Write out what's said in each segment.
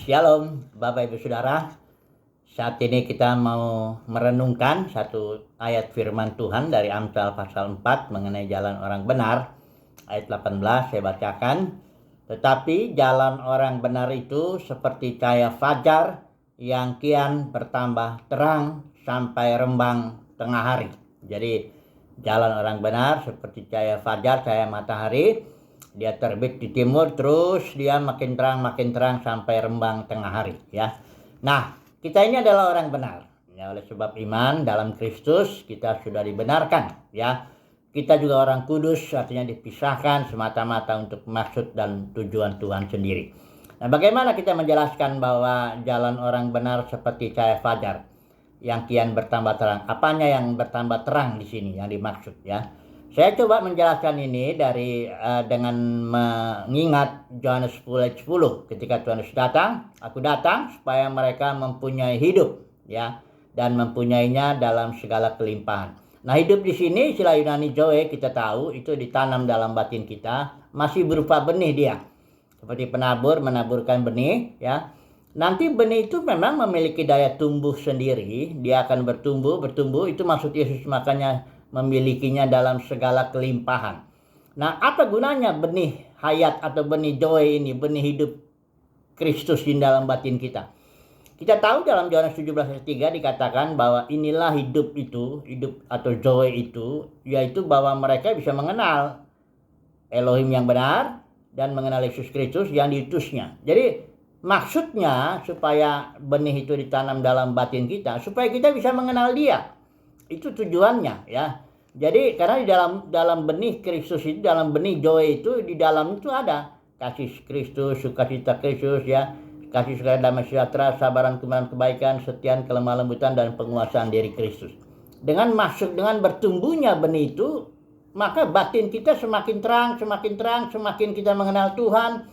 Shalom Bapak Ibu Saudara. Saat ini kita mau merenungkan satu ayat firman Tuhan dari Amsal pasal 4 mengenai jalan orang benar. Ayat 18 saya bacakan. Tetapi jalan orang benar itu seperti cahaya fajar yang kian bertambah terang sampai rembang tengah hari. Jadi jalan orang benar seperti cahaya fajar, cahaya matahari. Dia terbit di timur, terus dia makin terang sampai rembang tengah hari, ya. Nah, kita ini adalah orang benar, ya. Oleh sebab iman dalam Kristus kita sudah dibenarkan, ya. Kita juga orang kudus, artinya dipisahkan semata-mata untuk maksud dan tujuan Tuhan sendiri. Nah, bagaimana kita menjelaskan bahwa jalan orang benar seperti cahaya fajar yang kian bertambah terang? Apanya yang bertambah terang di sini yang dimaksud, ya? Saya coba menjelaskan ini dengan mengingat Yohanes 10 ayat 10. Ketika Tuhan Yesus datang, aku datang supaya mereka mempunyai hidup, ya, dan mempunyainya dalam segala kelimpahan. Nah, hidup di sini istilah Yunani zoe kita tahu itu ditanam dalam batin kita, masih berupa benih dia. Seperti penabur menaburkan benih, ya. Nanti benih itu memang memiliki daya tumbuh sendiri, dia akan bertumbuh, itu maksud Yesus, makanya memilikinya dalam segala kelimpahan. Nah, apa gunanya benih hayat atau benih zoe ini, benih hidup Kristus di dalam batin kita? Kita tahu dalam Yohanes 17 ayat 3 dikatakan bahwa inilah hidup itu, hidup atau zoe itu, yaitu bahwa mereka bisa mengenal Elohim yang benar dan mengenal Yesus Kristus yang diutusnya. Jadi maksudnya supaya benih itu ditanam dalam batin kita, supaya kita bisa mengenal Dia. Itu tujuannya, ya. Jadi karena di dalam benih Kristus itu, dalam benih zoe itu, di dalam itu ada kasih Kristus, sukacita Kristus, ya, kasih sukacita damai sejahtera, sabaran kebenaran kebaikan, kesetiaan, kelemah lembutan, dan penguasaan diri Kristus. Dengan bertumbuhnya benih itu, maka batin kita semakin terang, semakin kita mengenal Tuhan,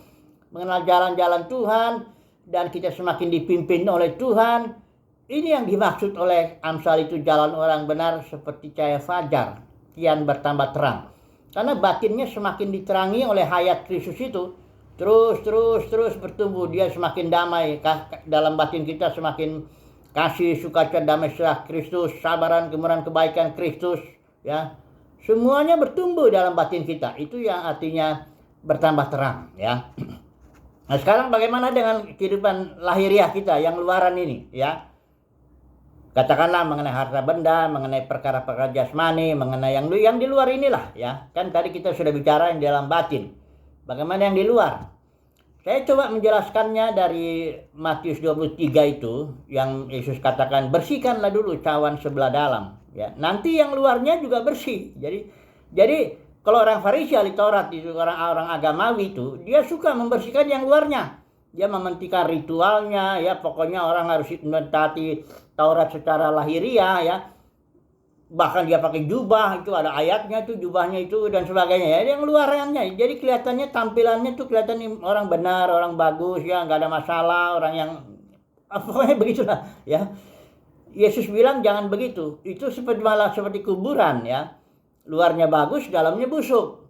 mengenal jalan-jalan Tuhan, dan kita semakin dipimpin oleh Tuhan. Ini yang dimaksud oleh Amsal itu, jalan orang benar seperti cahaya fajar, kian bertambah terang. Karena batinnya semakin diterangi oleh hayat Kristus itu, terus bertumbuh, dia semakin damai, dalam batin kita semakin kasih, sukacita, damai sejahtera Kristus, sabaran, kebenaran, kebaikan Kristus, ya. Semuanya bertumbuh dalam batin kita, itu yang artinya bertambah terang, ya. Nah, sekarang bagaimana dengan kehidupan lahiriah kita yang luaran ini, ya? Katakanlah mengenai harta benda, mengenai perkara-perkara jasmani, mengenai yang di luar inilah, ya. Kan tadi kita sudah bicara yang di dalam batin. Bagaimana yang di luar? Saya coba menjelaskannya dari Matius 23 itu, yang Yesus katakan, bersihkanlah dulu cawan sebelah dalam, ya. Nanti yang luarnya juga bersih. Jadi kalau orang Farisi ahli Taurat itu, orang agamawi itu, dia suka membersihkan yang luarnya. Dia mementingkan ritualnya, ya, pokoknya orang harus mentaati Taurat secara lahiriah, ya. Bahkan dia pakai jubah, itu ada ayatnya tuh, jubahnya itu dan sebagainya, ya. Yang luarannya, jadi kelihatannya, tampilannya tuh kelihatan orang benar, orang bagus, ya, nggak ada masalah, orang yang pokoknya begitulah, ya. Yesus bilang jangan begitu, itu malah seperti kuburan, ya. Luarnya bagus, dalamnya busuk.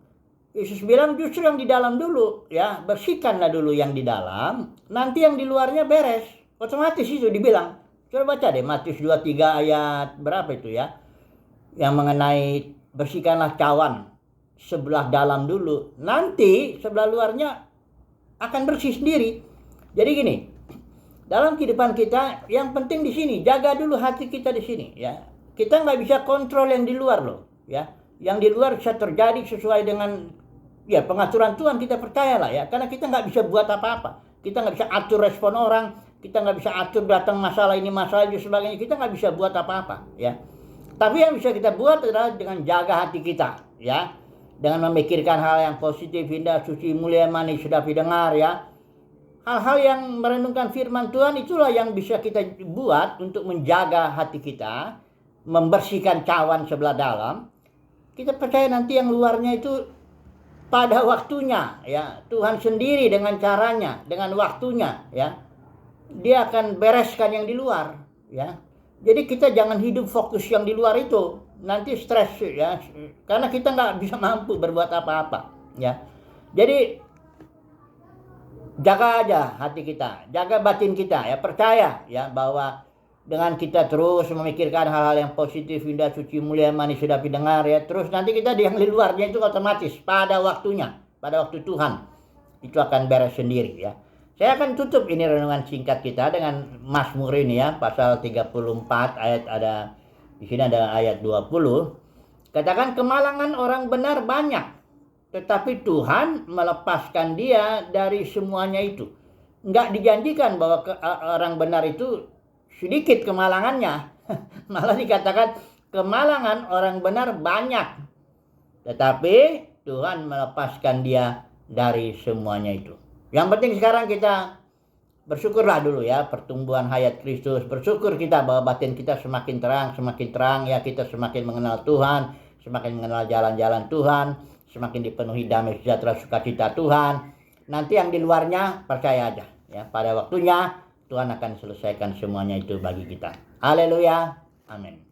Yesus bilang justru yang di dalam dulu, ya, bersihkanlah dulu yang di dalam, nanti yang di luarnya beres. Otomatis itu dibilang. Coba baca deh Matius 23 ayat berapa itu, ya, yang mengenai bersihkanlah cawan sebelah dalam dulu, nanti sebelah luarnya akan bersih sendiri. Jadi gini, dalam kehidupan kita yang penting di sini, jaga dulu hati kita di sini, ya. Kita nggak bisa kontrol yang di luar loh, ya. Yang di luar bisa terjadi sesuai dengan, ya, pengaturan Tuhan, kita percayalah, ya. Karena kita nggak bisa buat apa-apa. Kita nggak bisa atur respon orang, kita nggak bisa atur datang masalah ini, masalah itu, sebagainya. Kita nggak bisa buat apa-apa, ya. Tapi yang bisa kita buat adalah dengan jaga hati kita, ya. Dengan memikirkan hal yang positif, indah, suci, mulia, manis, sedap didengar, ya. Hal-hal yang merenungkan firman Tuhan itulah yang bisa kita buat untuk menjaga hati kita, membersihkan cawan sebelah dalam. Kita percaya nanti yang luarnya itu pada waktunya, ya, Tuhan sendiri dengan caranya, dengan waktunya, ya, Dia akan bereskan yang di luar, ya. Jadi kita jangan hidup fokus yang di luar itu, nanti stres, ya, karena kita nggak bisa mampu berbuat apa-apa, ya. Jadi Jaga aja hati kita, jaga batin kita ya, percaya ya bahwa dengan kita terus memikirkan hal-hal yang positif, indah, suci, mulia, manis, sudah didengar ya, terus nanti kita di yang di luarnya itu otomatis pada waktunya, pada waktu Tuhan itu akan beres sendiri ya. Saya akan tutup ini renungan singkat kita dengan Mazmur ini ya, pasal 34 ayat ada di sini ada ayat 20. Katakan kemalangan orang benar banyak, tetapi Tuhan melepaskan dia dari semuanya itu. Enggak dijanjikan bahwa orang benar itu sedikit kemalangannya. Malah dikatakan kemalangan orang benar banyak, tetapi Tuhan melepaskan dia dari semuanya itu. Yang penting sekarang kita bersyukurlah dulu ya, pertumbuhan hayat Kristus. Bersyukur kita bahwa batin kita semakin terang ya, kita semakin mengenal Tuhan, semakin mengenal jalan-jalan Tuhan, semakin dipenuhi damai sejahtera sukacita Tuhan. Nanti yang di luarnya percaya aja ya, pada waktunya Tuhan akan selesaikan semuanya itu bagi kita. Haleluya. Amin.